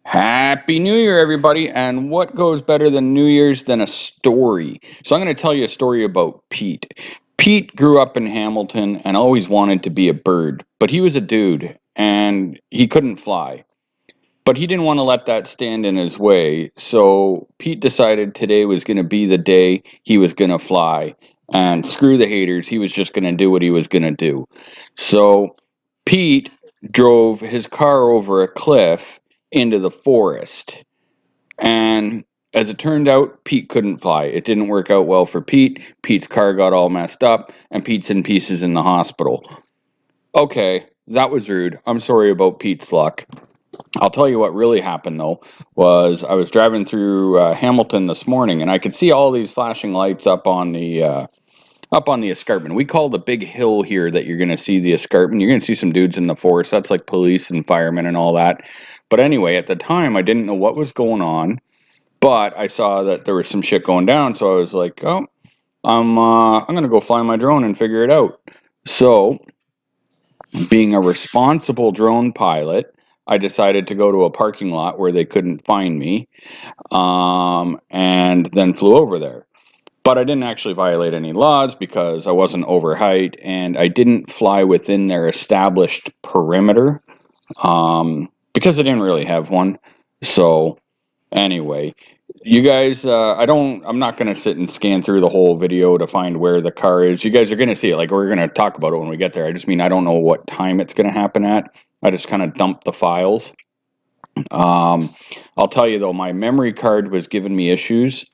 Happy New Year, everybody. And what goes better than New Year's than a story? So, I'm going to tell you a story about Pete. Pete grew up in Hamilton and always wanted to be a bird, but he was a dude and he couldn't fly. But he didn't want to let that stand in his way. So, Pete decided today was going to be the day he was going to fly. And screw the haters, he was just going to do what he was going to do. So, Pete drove his car over a cliff into the forest. And as it turned out, Pete couldn't fly. It didn't work out well for Pete. Pete's car got all messed up, and Pete's in pieces in the hospital. Okay, that was rude. I'm sorry about Pete's luck. I'll tell you what really happened though was I was driving through Hamilton this morning, and I could see all these flashing lights up on the escarpment. We call the big hill here that you're going to see the escarpment. You're going to see some dudes in the forest. That's like police and firemen and all that. But anyway, at the time, I didn't know what was going on, but I saw that there was some shit going down. So I was like, oh, I'm going to go fly my drone and figure it out. So, being a responsible drone pilot, I decided to go to a parking lot where they couldn't find me, and then flew over there. But I didn't actually violate any laws because I wasn't over height and I didn't fly within their established perimeter, because I didn't really have one. So anyway, you guys, I'm not going to sit and scan through the whole video to find where the car is. You guys are going to see it. Like, we're going to talk about it when we get there. I just mean, I don't know what time it's going to happen at. I just kind of dumped the files. Um, I'll tell you though, my memory card was giving me issues.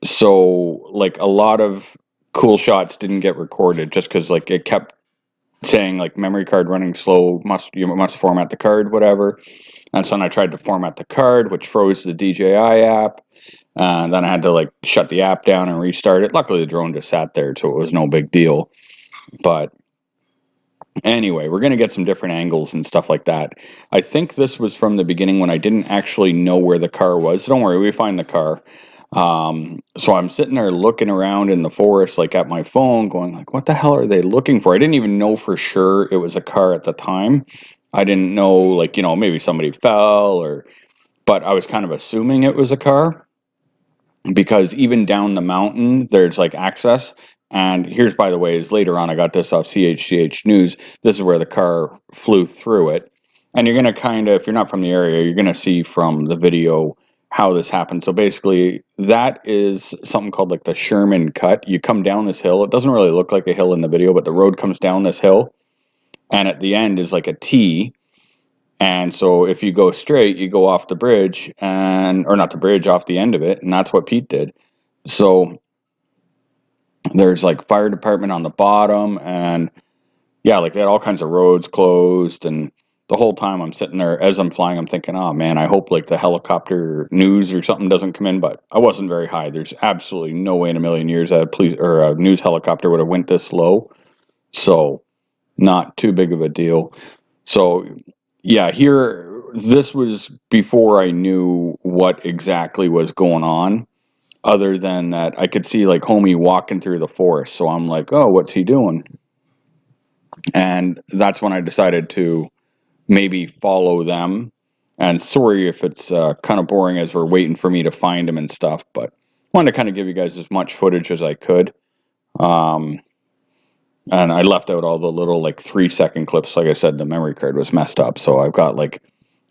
So like a lot of cool shots didn't get recorded just because like it kept saying like memory card running slow, must format the card, whatever. And so then I tried to format the card, which froze the DJI app. And then I had to like shut the app down and restart it. Luckily the drone just sat there, so it was no big deal. But anyway, we're gonna get some different angles and stuff like that. I think this was from the beginning when I didn't actually know where the car was. Don't worry, we find the car. So I'm sitting there looking around in the forest, like at my phone, going like, what the hell are they looking for? I didn't even know for sure it was a car at the time. I didn't know, like, maybe somebody fell but I was kind of assuming it was a car because even down the mountain, there's like access. And here's, by the way, is later on, I got this off CHCH News. This is where the car flew through it. And you're going to kind of, if you're not from the area, you're going to see from the video how this happened. So basically, that is something called like the Sherman Cut. You come down this hill. It doesn't really look like a hill in the video, but the road comes down this hill. And at the end is like a T. And so if you go straight, you go off the bridge or not the bridge, off the end of it. And that's what Pete did. So there's like fire department on the bottom, and yeah, like they had all kinds of roads closed. And the whole time I'm sitting there as I'm flying, I'm thinking, oh man, I hope like the helicopter news or something doesn't come in. But I wasn't very high. There's absolutely no way in a million years that a police or a news helicopter would have went this low. So not too big of a deal. So yeah, here, this was before I knew what exactly was going on, other than that I could see like homie walking through the forest. So I'm like, oh, what's he doing? And that's when I decided to maybe follow them. And sorry if it's kind of boring as we're waiting for me to find him and stuff, but I wanted to kind of give you guys as much footage as I could. Um, and I left out all the little like 3-second clips. Like I said, the memory card was messed up. So I've got like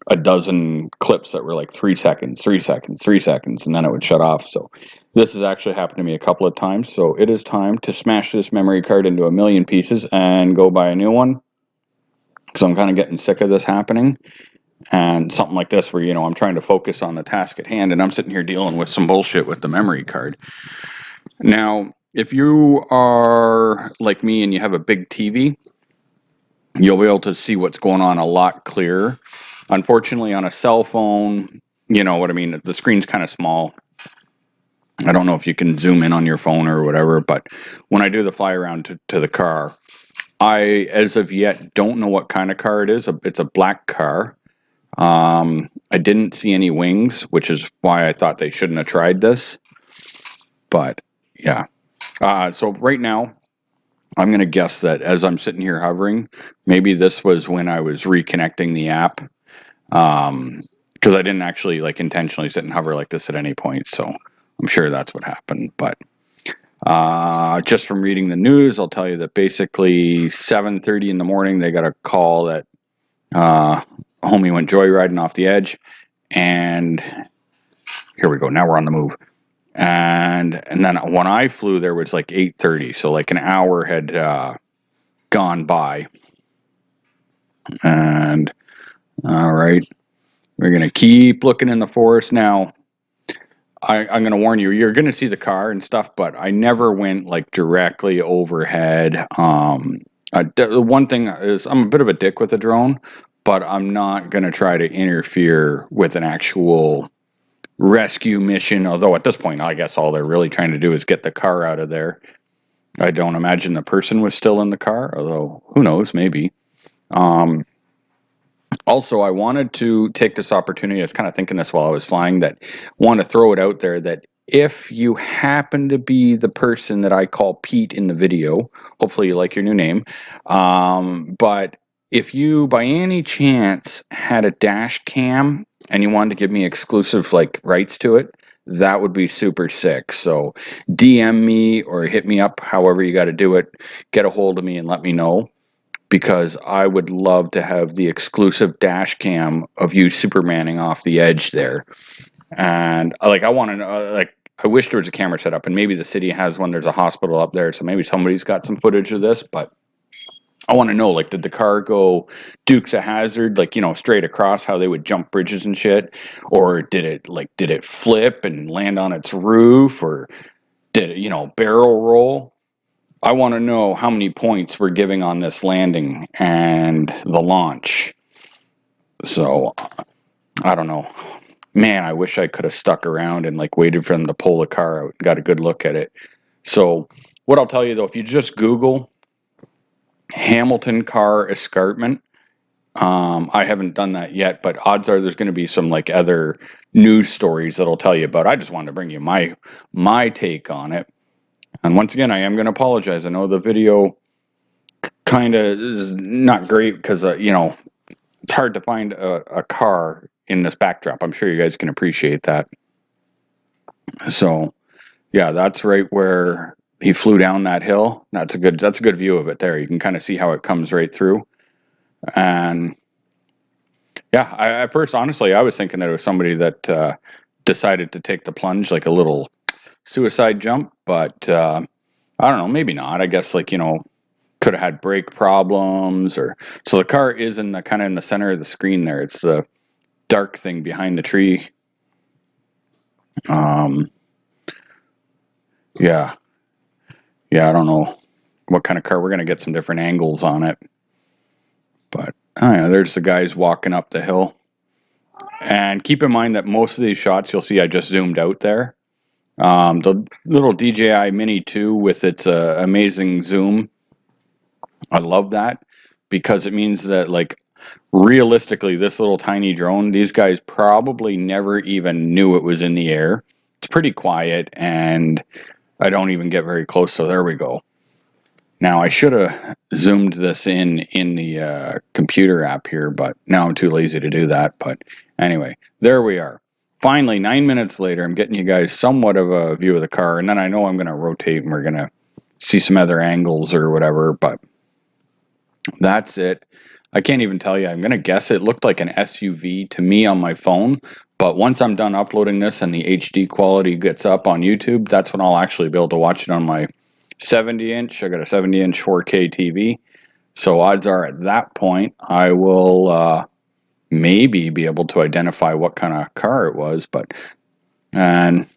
a dozen clips that were like 3 seconds, 3 seconds, 3 seconds, and then it would shut off. So this has actually happened to me a couple of times. So it is time to smash this memory card into a million pieces and go buy a new one, because I'm kind of getting sick of this happening. And something like this where, I'm trying to focus on the task at hand and I'm sitting here dealing with some bullshit with the memory card. Now, if you are like me and you have a big TV, you'll be able to see what's going on a lot clearer. Unfortunately, on a cell phone, you know what I mean, the screen's kind of small. I don't know if you can zoom in on your phone or whatever, but when I do the fly around to the car, I, as of yet, don't know what kind of car it is. It's a black car. I didn't see any wings, which is why I thought they shouldn't have tried this. But yeah. So right now, I'm going to guess that as I'm sitting here hovering, maybe this was when I was reconnecting the app. because I didn't actually like intentionally sit and hover like this at any point. So I'm sure that's what happened. But just from reading the news, I'll tell you that basically 7:30 in the morning, they got a call that homie went joyriding off the edge, and here we go. Now we're on the move. And then when I flew, there was like 8:30, so like an hour had gone by. And all right, we're gonna keep looking in the forest now. I'm going to warn you, you're going to see the car and stuff, but I never went like directly overhead. The one thing is I'm a bit of a dick with a drone, but I'm not going to try to interfere with an actual rescue mission. Although at this point, I guess all they're really trying to do is get the car out of there. I don't imagine the person was still in the car, although who knows, maybe. Also, I wanted to take this opportunity. I was kind of thinking this while I was flying, that want to throw it out there that if you happen to be the person that I call Pete in the video, hopefully you like your new name. But if you by any chance had a dash cam and you wanted to give me exclusive like rights to it, that would be super sick. So DM me or hit me up, however you got to do it. Get a hold of me and let me know, because I would love to have the exclusive dash cam of you supermaning off the edge there. And like, I want to know, like, I wish there was a camera set up, and maybe the city has one. There's a hospital up there, so maybe somebody's got some footage of this, but I want to know, like, did the car go Dukes of Hazzard, like, you know, straight across, how they would jump bridges and shit? Or did it flip and land on its roof? Or did it, you know, barrel roll? I want to know how many points we're giving on this landing and the launch. So, I don't know. Man, I wish I could have stuck around and like waited for them to pull the car out and got a good look at it. So, what I'll tell you though, if you just Google Hamilton car escarpment, I haven't done that yet, but odds are there's going to be some like other news stories that'll tell you about. I just wanted to bring you my take on it. And once again, I am going to apologize. I know the video kind of is not great because, you know, it's hard to find a car in this backdrop. I'm sure you guys can appreciate that. So, yeah, that's right where he flew down that hill. That's a good view of it there. You can kind of see how it comes right through. And yeah, at first, honestly, I was thinking that it was somebody that decided to take the plunge, like a little suicide jump. But I don't know, maybe not. I guess, like, you know, could have had brake problems, or so the car is in the kind of in the center of the screen there. It's the dark thing behind the tree. Yeah, I don't know what kind of car. We're gonna get some different angles on it, but oh yeah, there's the guys walking up the hill. And keep in mind that most of these shots you'll see I just zoomed out there. The little DJI Mini 2 with its amazing zoom, I love that, because it means that, like, realistically, this little tiny drone, these guys probably never even knew it was in the air. It's pretty quiet, and I don't even get very close, so there we go. Now, I should have zoomed this in the computer app here, but now I'm too lazy to do that. But anyway, there we are. Finally, 9 minutes later, I'm getting you guys somewhat of a view of the car, and then I know I'm going to rotate and we're going to see some other angles or whatever, but that's it. I can't even tell you. I'm going to guess it looked like an SUV to me on my phone, but once I'm done uploading this and the HD quality gets up on YouTube, that's when I'll actually be able to watch it on my 70-inch. I got a 70-inch 4K TV. So odds are at that point I will maybe be able to identify what kind of car it was. And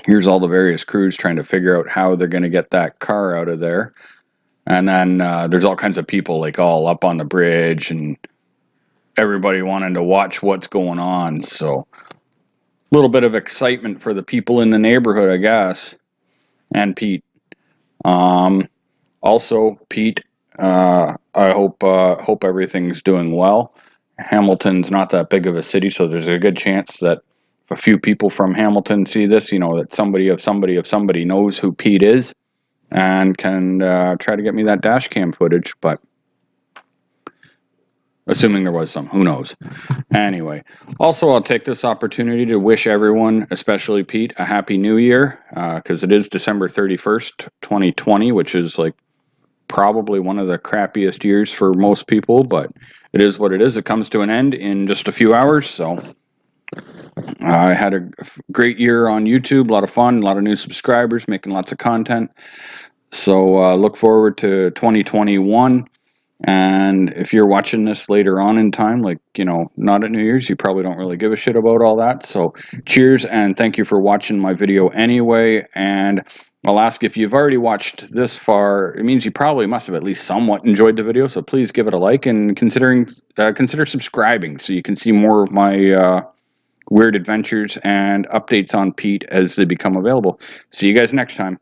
here's all the various crews trying to figure out how they're going to get that car out of there. And then there's all kinds of people like all up on the bridge and everybody wanting to watch what's going on. So a little bit of excitement for the people in the neighborhood, I guess. And Pete. Also, Pete, I hope everything's doing well. Hamilton's not that big of a city, so there's a good chance that if a few people from Hamilton see this, you know, that somebody of somebody knows who Pete is and can try to get me that dash cam footage. But Assuming there was some, who knows. Anyway, also I'll take this opportunity to wish everyone, especially Pete, a happy new year, because it is December 31st, 2020, which is like probably one of the crappiest years for most people, but it is what it is. It comes to an end in just a few hours, so I had a great year on YouTube, a lot of fun, a lot of new subscribers, making lots of content. So look forward to 2021. And if you're watching this later on in time, like, you know, not at New Year's, you probably don't really give a shit about all that. So cheers, and thank you for watching my video anyway. And I'll ask, if you've already watched this far, it means you probably must have at least somewhat enjoyed the video. So please give it a like, and consider subscribing so you can see more of my weird adventures and updates on Pete as they become available. See you guys next time.